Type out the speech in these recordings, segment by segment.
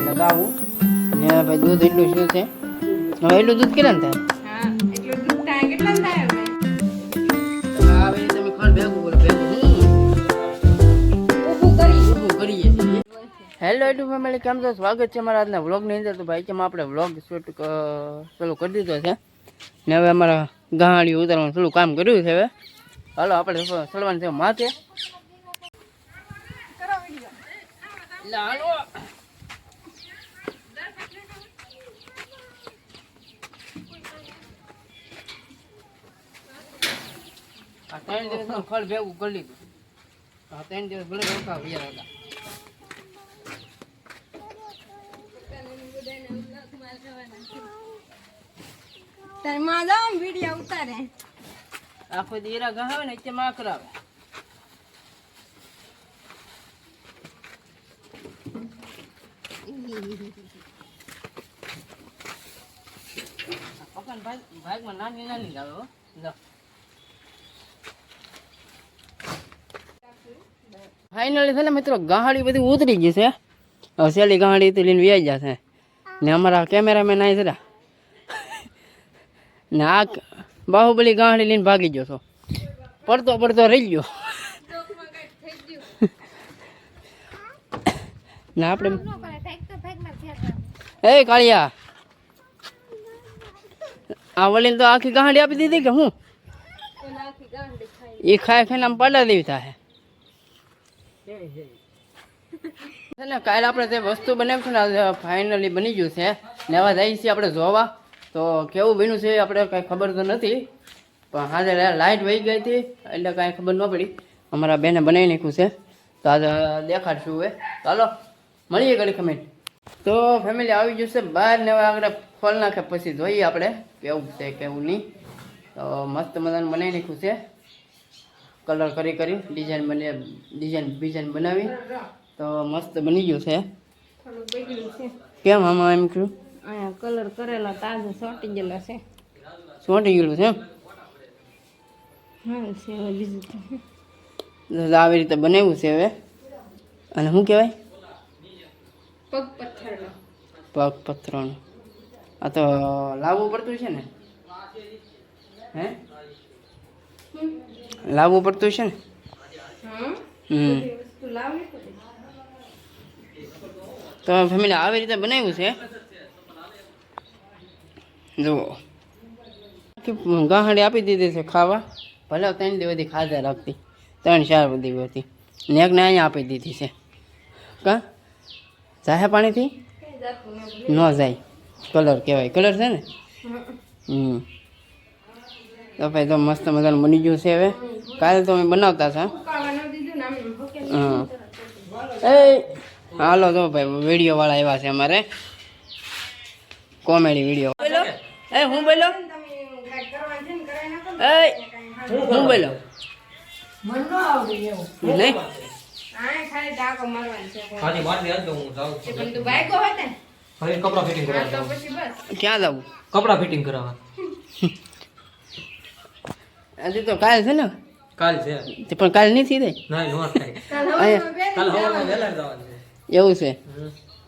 લગાવું ને ભાઈ દૂધ એટલું શું છે હવે એટલું દૂધ કેટલા થાય? હા એટલું દૂધ થાય કેટલા થાય હવે હવે તમે ખડ ભેગું કરો ભેગું ઊભું કરીએ છીએ. હેલો યુટ્યુબ ફેમિલી, કેમ છો? સ્વાગત છે અમારા આજના વ્લોગની અંદર. તો ભાઈ કેમ આપણે વ્લોગ શૂટ ચાલુ કરી દીધો છે ને હવે અમારા ગાહાડી ઉતારવાનું થોડું કામ કર્યું છે. હવે હાલો આપણે ચડવાનું છે માથે. હાલો આ 3 દિવસ ખડ ભેગું કરી લીધું. 3 દિવસ ભલે રોકા વ્યા હતા. તાર માં જાવ વિડિયો ઉતારે આખો દીરા ગહાવે ને એટલે માં કરાવે. પકડ ભાગમાં નાની નાની લાવે હો. લો ફાઇનલી છે ને મિત્રો, ગાહાડી બધી ઉતરી ગઈ છે. હવે સેલી ગાહાડી તો લઈને વ્યાઈ જશે ને અમારા કેમેરામેન આવી છે ને આ બાહુબલી ગાહાડી લઈને ભાગી ગયો છો. પડતો પડતો રહી ગયો ને આપણે એ કાળિયા આ વળીને તો આખી ગાહાડી આપી દીધી કે હું એ ખાય ખાઈને આમ પાડા દેવી થાય ને. કાલે આપણે જે વસ્તુ બનાવીશું ને ફાઇનલી બની ગયું છે ને હવે જઈએ છીએ આપણે જોવા. તો કેવું બન્યું છે આપણે કાંઈ ખબર તો નથી, પણ આજે લાઇટ વહી ગઈ હતી એટલે કાંઈ ખબર ન પડી. અમારા બેને બનાવી નાખ્યું છે તો આજે દેખાડશું. હવે ચાલો મળીએ ઘડી કમેન્ટ. તો ફેમિલી આવી ગયું છે બહાર ને હવે આગળ ખોલ નાખે પછી જોઈએ આપણે કેવું છે કેવું નહીં. તો મસ્ત મજાનું બનાવી નાખ્યું છે, કલર કરી ડિઝાઇન બનાવી તો મસ્ત બની ગયું છે. કેમ આમાં એમ કહ્યું અહીંયા કલર કરેલો તાજો સોટી ગયેલો છે. સોટી ગયેલું છે એમ? હા છે બીજું તો આવી રીતે બનાવ્યું છે હવે. અને શું કહેવાય? પગ પથ્થરનો. પગ પથ્થરનો. આ તો લાવવું પડતું છે ને? હે લાવવું પડતું છે ને? વસ્તુ લાવવી પડે. તો ફેમિલી આવી રીતે બનાવ્યું છે જુઓ. ગાહડી આપી દીધી છે ખાવા, ભલે 3 દિવસથી ખાધા રાખતી, 3-4 દિવસથી ને એકને અહીંયા આપી દીધી છે. કા જાહે પાણીથી ન જાય, કલર કહેવાય, કલર છે ને. તો ભાઈ તો મસ્ત મજાનું બની ગયું છે. હવે કાલે તો અમે બનાવતા હતા. હા એ હાલો તો ભાઈ વિડીયો વાળા આવ્યા છે અમારે, કોમેડી વિડીયો. એ હું બોલો હું બોલો નહીં ખાલી ડાકો મારવાનો છે. ખાલી મારી આજ હું જાઉં છું. પણ તું બાઈકો હોત ને હવે કપડા ફિટિંગ તો કરાવવા પછી બસ ક્યાં જવું? કપડા ફિટિંગ કરાવવા હજી તો કાલ છે ને, કાલ છે. પણ કાલ નથી થઈ. ના નો થાય. અહીંયા કાલ હવારમાં વહેલા જવાનું છે. એવું છે.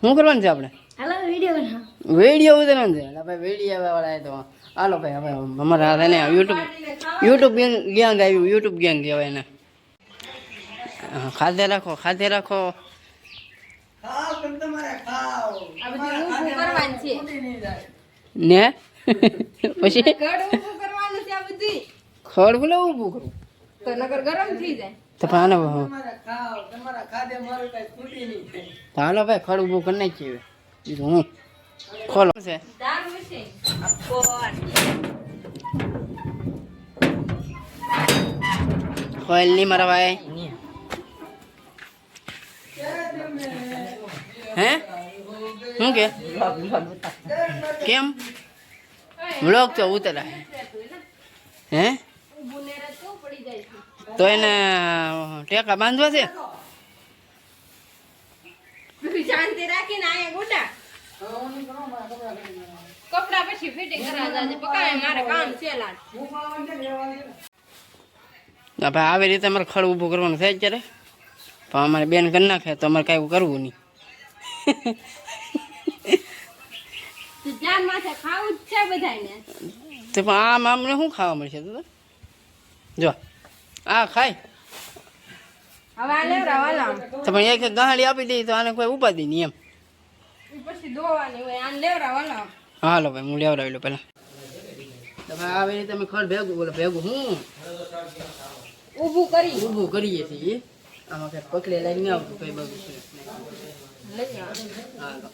શું કરવાનું છે આપણે? હાલો વિડિયો બનાવ. વિડીયો ઉતારવાનું છે. એટલે ભાઈ વિડીયો વાળા તો હાલો ભાઈ હવે અમારા એને યુટ્યુબ ગેંગ આવ્યું, યુટ્યુબ ગેંગ કહેવાય એને. ખાધે રાખો ખાધે રાખો. આ બધું ઊભું કરવાનું છે. ને પછી ગળ ઊભું કરવાનું છે આ બધું. ખડ બોલે ઊભું કરું તો નગર ગરમ થઈ જાય. તો પણ આને હાલો ભાઈ ખડ ઊભું કરી નાખીએ. બીજું હું ખોલો છે દારૂ છે. ખોલ નહીં મારા ભાઈ. હે શું કે કેમ વ્લોગ તો ઉતરા હે? ઊભું ને રાત કેવું પડી જાય છે. તો એને ટેકા બાંધવા છે. શાંતિ રાખીને આયા ગોડા કપડા પછી ફિટિંગ કરાવવા જાજે. પકાય મારે કામ છે લાડ. ભાઈ આવી રીતે અમારે ખડ ઊભું કરવાનું થાય અત્યારે, પણ અમારે બેન કરી નાખે તો અમારે કાંઈ કરવું નહીં. તો જાન માથે ખાવું જ છે બધાને. તો પણ આમ આમને શું ખાવા મળશે તો જો આ ખાય હવે આ લેવરાવાલા તો પણ એક ગાંહડી આપી દઈ તો આને કોઈ ઉપાધિ નહીં એમ. પછી દોવાની હોય આને લેવરાવાલા. હાલો ભાઈ હું લેવડાવી લો પહેલાં. તમે આવી રીતે અમે ખડ ભેગું બોલો ભેગું હું ઊભું કરી ઊભું કરીએ છીએ. આમાં કંઈ પકડે લાગી નહીં આવતું કઈ બધું છે. લઈ આવો. હાલો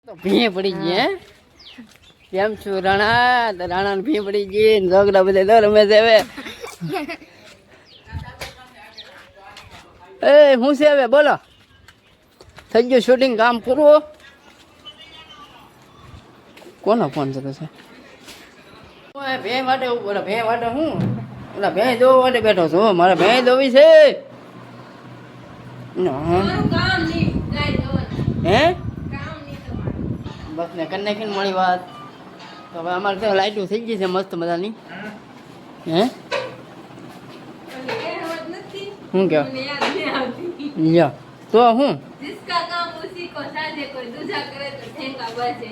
તો ભીએ પડી ગઈ હે કેમ છું રાણા? તો રાણા ને ભીએ પડી ગઈ ને ઝઘડા બધા તો રમે છે હવે. એ હું છે હવે બોલો થઈ ગયું શૂટિંગ કામ પૂરું? કોનો ફોન છે તો છે ભે માટે બોલો ભે માટે હું ઓલા ભે દોવા માટે બેઠો છું. મારે ભે દોવી છે. મારું કામ નહીં ગાય દોવાનું. હે કામ નહીં તમારું. બસ ને કરી નાખીને મળી વાત. તો હવે અમારે તો લાઈટો થઈ ગઈ છે મસ્ત મજાની. હે મને કહેવત નથી. શું કહેવાય મને યાદ નહીં આવતી. લ્યો તો હું जिसका काम उसी को साझे कोई दूजा करे तो ठेंगा बचे.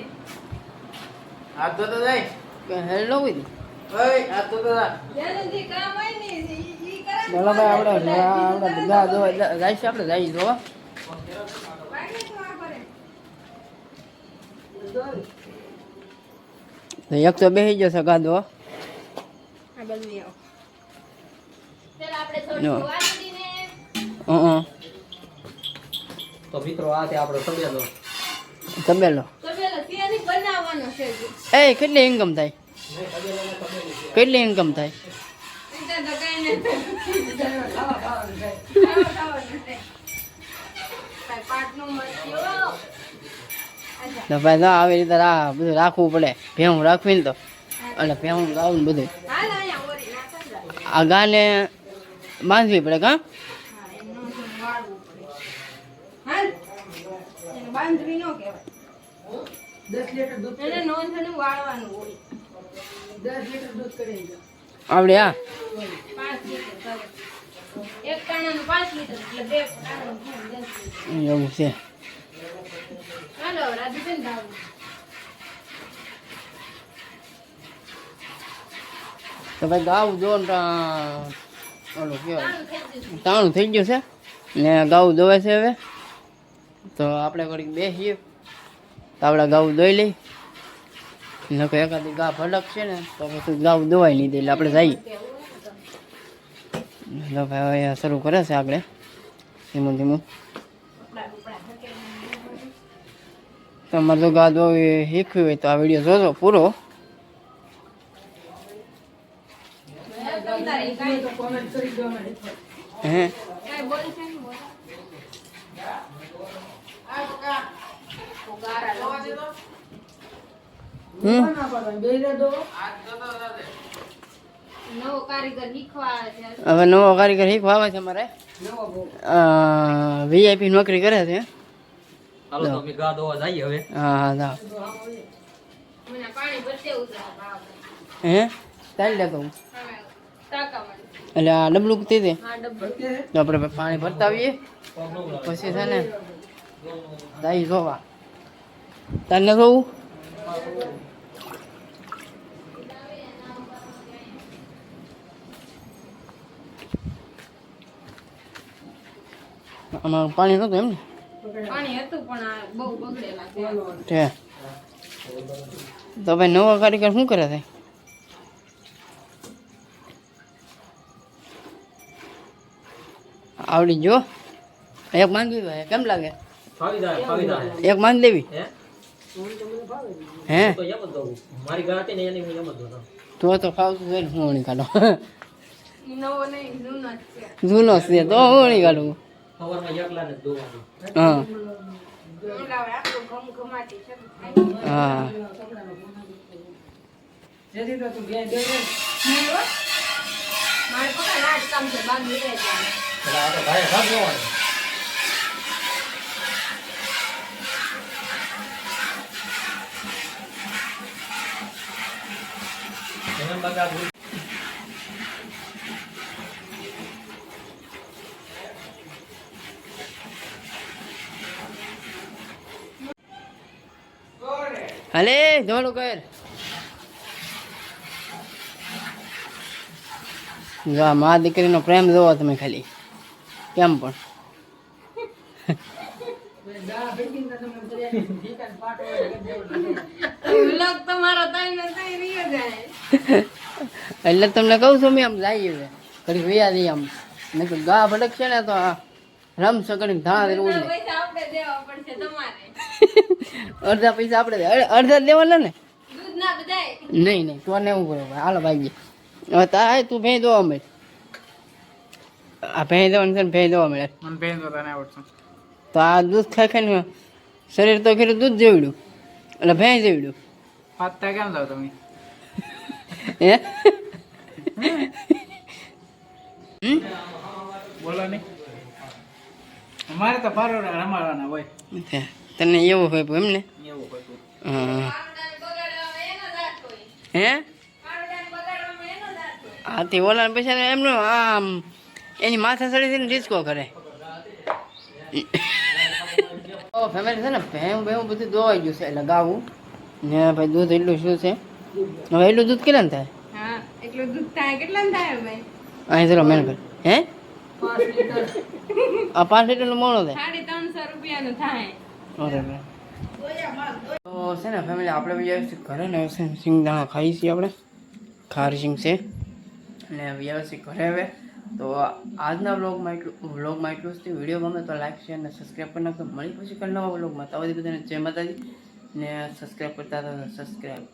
હાથ ધોતો જાય કે હેલો વિધી ઓય હાથ ધોતો જા. જેનું જે કામ હોય ને ઈ કરે. બોલો ભાઈ આપણે બધા જો જાય છે આપણે જાય જો વાગે તો આ કરે. તો એક તો બેસી જશે ગાદો. આ બધું આવો. ચાલ આપણે થોડી નો. વાડીને તો મિત્રો આ તે આપણો તબેલો. તબેલો તો પેલા ત્યાંથી બનાવવાનો છે જ. એ કેટલી ઇન્કમ થાય? કેટલી ઇન્કમ થાય? એટલે તો કઈ નથી. ખાવાનું છે. કાંઈ પાટનું મરચું. અચ્છા. તો ભાઈ તો આવી રીતે બધું રાખવું પડે. ભેહું રાખવી ને તો એટલે ભેહું ગાવું ને બધું હાલ અહીંયા ઓરી નાખો ને. આ ગાને બાંધવી પડે કા? હા, એનું શું વાળવું પડે. હાલ. એને બાંધવી ન કહેવાય. 10 લીટર દૂધ એને નોંધનું વાળવાનું હોય. 10 લીટર દૂધ કરી દો. આવડે આ 5 લીટર કરે. એક ટાણાનું 5 લીટર એટલે બે ટાણાનું 10 લીટર. એવું છે. હાલો રાધીબેન ભાવું. તો ભાઈ ગાવું જો ને ઓલું કેવાય ટાણું થઈ જશે. તાણું થઈ ગયું છે ને ગાવું દોવે છે હવે. તો આપણે ઘડીક બેસીએ તો આપણે ગાવું દોઈ લઈ નકો એકાદી ગા ભડક છે ને તો પછી ગાવું દોવાય નહીં દે એટલે આપણે જઈએ. એટલે ભાઈ હવે શરૂ કરે છે આપણે ધીમું ધીમું. તમારે જો ગા દોવી શીખવી હોય તો આ વિડીયો જોજો પૂરો. તારી કાંઈ હે કાંઈ બોલશે નહીં બોલ. નવો કારીગર શીખવા છે. હવે નવો કારીગર શીખવા આવે છે અમારે વીઆઈપી નોકરી કરે છે. હાલો તો અમે ગા દોવા જઈએ હવે. હા હા મને પાણી ભરતે ઉતરા ભાવ. હે ચાલી લેતો હું ટાંકામાં. એટલે આ ડબલું તે દે હા ડબ્બો. તો આપણે પાણી ભરતા આવીએ પછી છે ને જાય જોવા તને જોવું. આમાં પાણી નહોતું એમ ને પાણી હતું પણ આ બહુ બગડેલા છે. છે તો ભાઈ નવો કારીગર શું કરે છે? આવડી જો એક માંગવી હોય કેમ લાગે? ફાવી જાય. એક માંગ દેવી હે હે તો એમ જ દઉં. મારી ગા હતી ને એની હું એમ જ દઉં. તો ફાવતું હોય ને હું નહીં કાઢો. નવો નહીં જૂનો જ છે. જૂનો છે તો હું નહીં કાઢું. સવારમાં એકલા ને જ દોવાનું. હા ઓલા આપણું ઘમઘમાટી છે. હા મારે પકડ રાત કામ છે બાદ લઈ જાય. એટલે આપણે ભાઈ ભાગ દોવાનું. એમ બગાડ હાલે જોડું કર જો આ મા દીકરીનો પ્રેમ જોવો તમે ખાલી કેમ પણ વ્લોગ તમારો તઈ ને તઈ રહ્યો જાય. એટલે તમને કહું છું મેં આમ જાય હવે ઘડી વૈયા દઈએ આમ નહીં તો ગા ભડકશે ને તો આ રમશે કરીને ધાણા દેવું જ નહીં. પૈસા આપણે દેવા પડશે તમારે. અડધા પૈસા આપણે અડધા દેવાના ને દૂધ ના બધાય. નહીં નહીં તો ને એવું કરો હાલો ભાઈ હવે તા તું ભેં દોવા મળે આ ભેં દેવાનું છે ને ભેં દોવા મળે મને બેન તો તને આવડશે તો આ દૂધ ખાઈ ખાઈને શરીર તો ખીરું દૂધ જેવડ્યું એટલે ભેં જેવડ્યું પાત્તા કેમ જાવ તમે હે બોલો નહીં અમારે તો પારો રમાડવાના હોય તને એવું હોય એમ ને એવું હોય હા પાવડાને બગાડવામાં એનો દાંત હોય. હે પાવડાને બગાડવામાં એનો દાંત હોય. હા તે ઓલા પૈસા એમનો આમ એની માથા ચડી ડિસ્કો કરે ફેમિલી છે ને ભેવું ભેવું બધું દોવાઈ ગયું છે એટલે ગાવું ને ભાઈ દૂધ એટલું શું છે હવે એટલું દૂધ કેટલા ને થાય હા એટલું દૂધ થાય કેટલા ને થાય ભાઈ? અહીં ચલો મેન કર હે આ 5 લીટરનું મોણો થાય 350 રૂપિયાનું થાય. અરે તો છે ને ફેમિલી આપણે વ્યવસ્થિત ઘરે ને સિંગદાણા ખાઈ છીએ આપણે ખારી સિંગ છે અને વ્યવસ્થિત ઘરે હવે તો આજના વ્લોગમાં એટલું જ વિડીયો ગમે તો લાઈક શેર અને સબસ્ક્રાઈબ કરી નાખો મળી પછી કરી નવા વ્લોગમાં તો બધાને જય માતાજી ને સબસ્ક્રાઈબ કરતા હતા સબસ્ક્રાઈબ